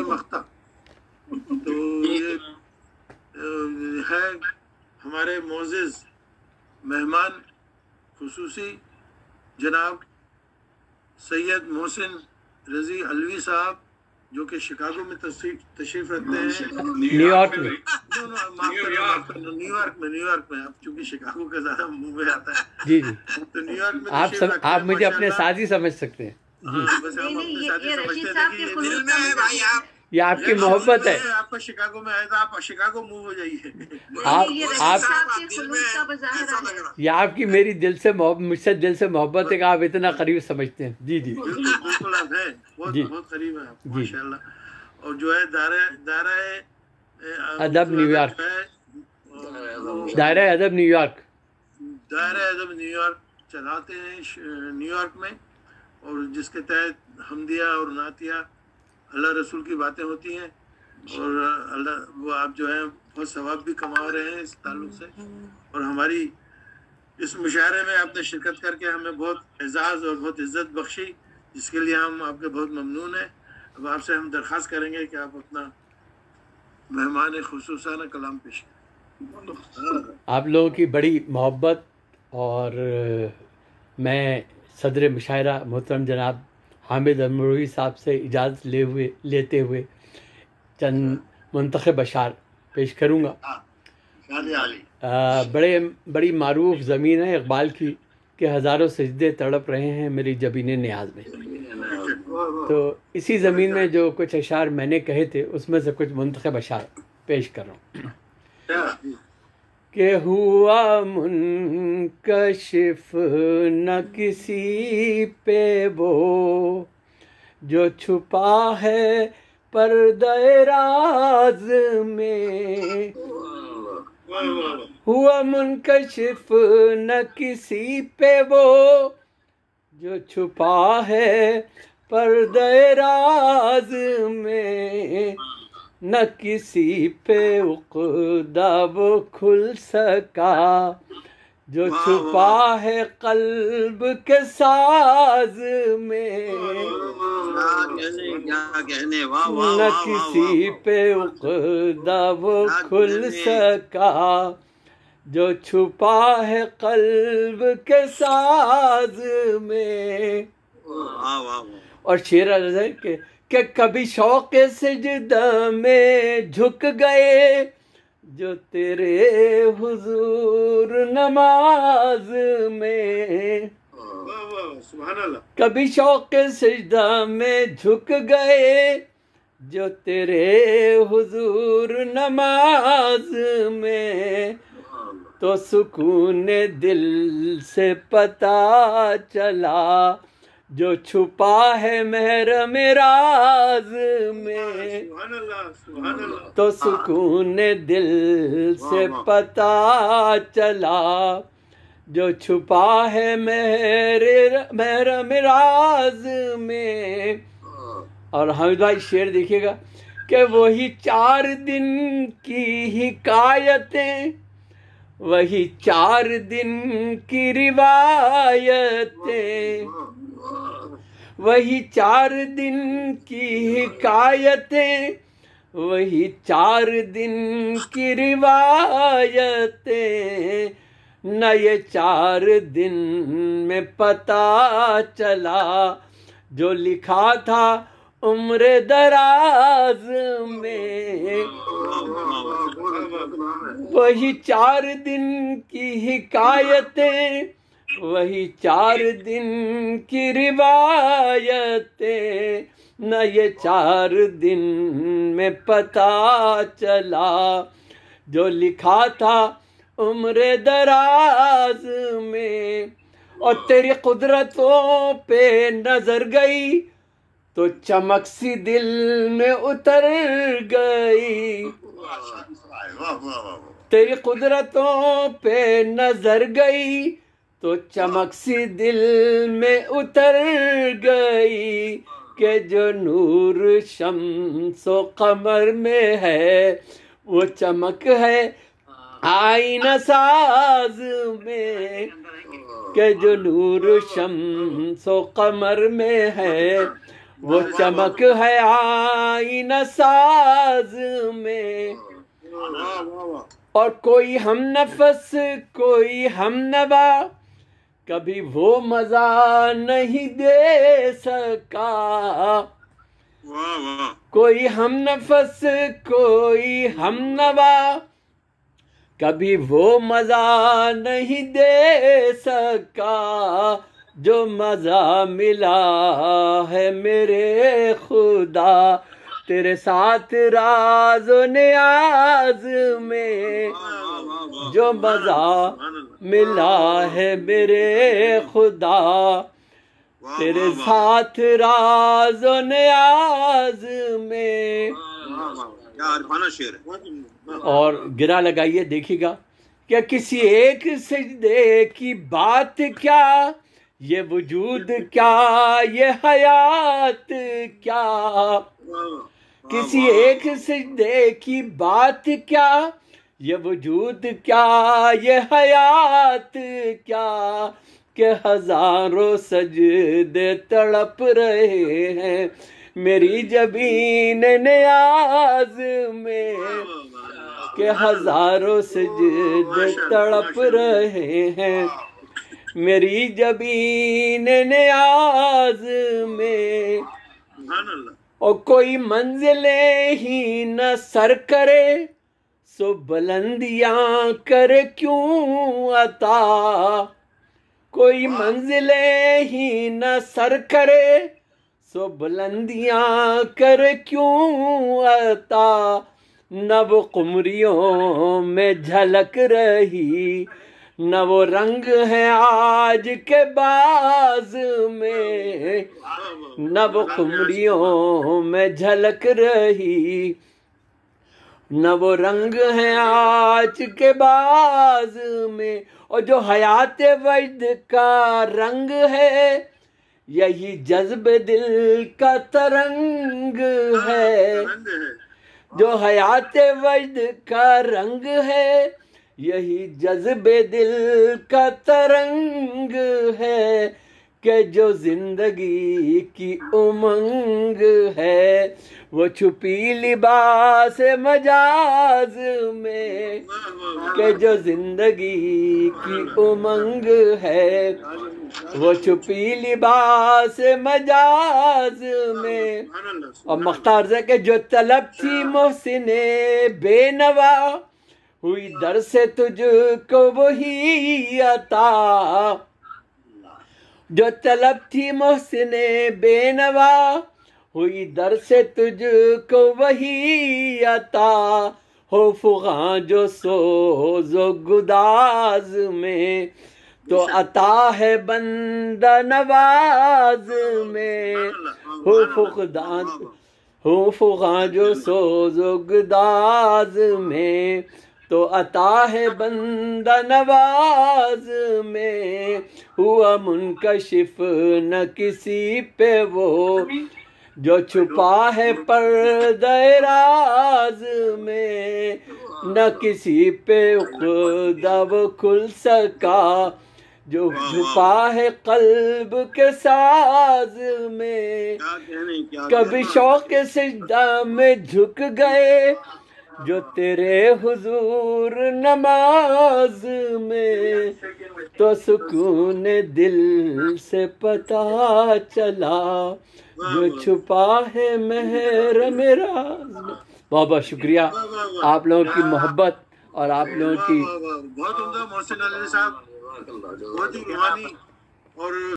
मख्ता। तो ये है हमारे मोअज़्ज़िज़ मेहमान खुसूसी जनाब सैयद मोहसिन रज़ी अलवी साहब, जो कि शिकागो में तशरीफ रखते हैं, न्यूयॉर्क में, न्यूयॉर्क में। अब चूंकि शिकागो का ज्यादा मुंह में आता है जी जी, तो न्यूयॉर्क में आप मुझे अपने साथी समझ सकते हैं। बस हम अपने साथी समझते थे कि ये आपकी मोहब्बत है। आपका शिकागो में आया था, आप शिकागो मूव हो जाइए। आप ये आपकी मेरी दिल से मुझसे दिल से मोहब्बत है कि आप इतना करीब समझते हैं। जी जी, बिल्कुल आप हैं, बहुत करीब है आप, माशाल्लाह। और जो है दायरा अदब न्यूयॉर्क, दायरा अदब न्यूयॉर्क, चलाते हैं न्यूयॉर्क में, और जिसके तहत हमदिया और नातिया अल्लाह रसूल की बातें होती हैं, और अल्लाह वो आप जो है बहुत सवाब भी कमा रहे हैं इस ताल्लुक से। और हमारी इस मुशायरे में आपने शिरकत करके हमें बहुत एजाज़ और बहुत इज़्ज़त बख्शी, जिसके लिए हम आपके बहुत ममनून हैं। अब आपसे हम दरख्वास्त करेंगे कि आप अपना मेहमान खुसूसाना कलाम पेश करें। आप लोगों की बड़ी मोहब्बत, और मैं सदर मुशायरा मोहतरम जनाब हामिद अमरोही साहब से इजाज़त लेते हुए चंद मुंतखब अशार पेश करूँगा। बड़ी मारूफ ज़मीन है इकबाल की कि हज़ारों सजदे तड़प रहे हैं मेरी जबीन नियाज में। तो इसी ज़मीन में जो कुछ अशार मैंने कहे थे उसमें से कुछ मुंतखब अशार पेश कर रहा हूँ कि हुआ मुनकशिफ न किसी पे वो जो छुपा है पर्दे राज में, हुआ मुनकशिफ न किसी पे वो जो छुपा है पर्दे राज में, न किसी पे उक़दा वो खुल सका जो छुपा है कल्ब के साज में, न किसी पे उक़दा वो खुल सका जो छुपा है कल्ब के साज में। और शेर अर्ज़ है कि कभी शौक़ सिजदा में झुक गए जो तेरे हुजूर नमाज में, कभी शौक़ सिजदा में झुक गए जो तेरे हुजूर नमाज में, तो सुकून दिल से पता चला जो छुपा है महरम राज में, तो सुकून दिल से पता चला जो छुपा है महरम राज में। और हामिद भाई शेर देखिएगा कि वही 4 दिन की हिकायतें, वही 4 दिन की रिवायतें, वही 4 दिन की हिकायतें, वही 4 दिन की रिवायतें, न ये 4 दिन में पता चला जो लिखा था उम्र दराज में, वही 4 दिन की हिकायतें, वही 4 दिन की रिवायतें, न ये 4 दिन में पता चला जो लिखा था उम्र दराज में। और तेरी कुदरतों पे नजर गई तो चमक सी दिल में उतर गई, तेरी कुदरतों पे नजर गई तो चमक सी दिल में उतर गई, कि जो नूर शम्सो कमर में है वो चमक है आईना साज में, कि जो नूर शम्सो कमर में है وہ چمک ہے آئینہ ساز میں، اور کوئی ہم نفس کوئی ہم نوا کبھی وہ مزہ نہیں دے سکا، کوئی ہم نفس کوئی ہم نوا کبھی وہ مزہ نہیں دے سکا، جو مزہ ملا ہے میرے خدا تیرے ساتھ راز و نیاز میں، جو مزہ ملا ہے میرے خدا تیرے ساتھ راز و نیاز میں۔ اور گرا لگائیے، دیکھیے گا کہ کسی ایک سجدے کی بات کیا، یہ وجود کیا یہ حیات کیا، کسی ایک سجدے کی بات کیا، یہ وجود کیا یہ حیات کیا، کہ ہزاروں سجدے تڑپ رہے ہیں میری جبین نیاز میں، کہ ہزاروں سجدے تڑپ رہے ہیں میری جبین نیاز میں، اور کوئی منزلیں ہی نہ سر کرے سو بلندیاں کرے کیوں عطا، کوئی منزلیں ہی نہ سر کرے سو بلندیاں کرے کیوں عطا، نہ وہ قمریوں میں جھلک رہی نہ وہ رنگ ہے آج کے باز میں، نہ وہ قمریوں میں جھلک رہی نہ وہ رنگ ہے آج کے باز میں، اور جو حیات وجد کا رنگ ہے یہی جذب دل کا ترنگ ہے، جو حیات وجد کا رنگ ہے یہی جذب دل کا ترنگ ہے، کہ جو زندگی کی امنگ ہے وہ چھپی لباس مجاز میں، کہ جو زندگی کی امنگ ہے وہ چھپی لباس مجاز میں، اور مختار سے کہ جو طلب تھی محسن بے نوا ہوئی در سے تجھ کو وہی عطا، جو طلب تھی محسن بے نوا ہوئی در سے تجھ کو وہی عطا، ہو فغاں جو سوز و گداز میں تو عطا ہے بندہ نواز میں، ہو فغاں جو سوز و گداز میں تو عطا ہے بندہ نواز میں، ہوا منکشف نہ کسی پہ وہ جو چھپا ہے پردہ راز میں، نہ کسی پہ خدا وہ کھل سکا جو چھپا ہے قلب کے ساز میں، کبھی شوق سجدہ میں جھک گئے جو تیرے حضور نماز میں، تو سکون دل سے پتہ چلا جو چھپا ہے محرم راز میں۔ بہت بہت شکریہ آپ لوگوں کی محبت اور آپ لوگوں کی بہت عمدہ محسن علی صاحب، بہت ہی روحانی اور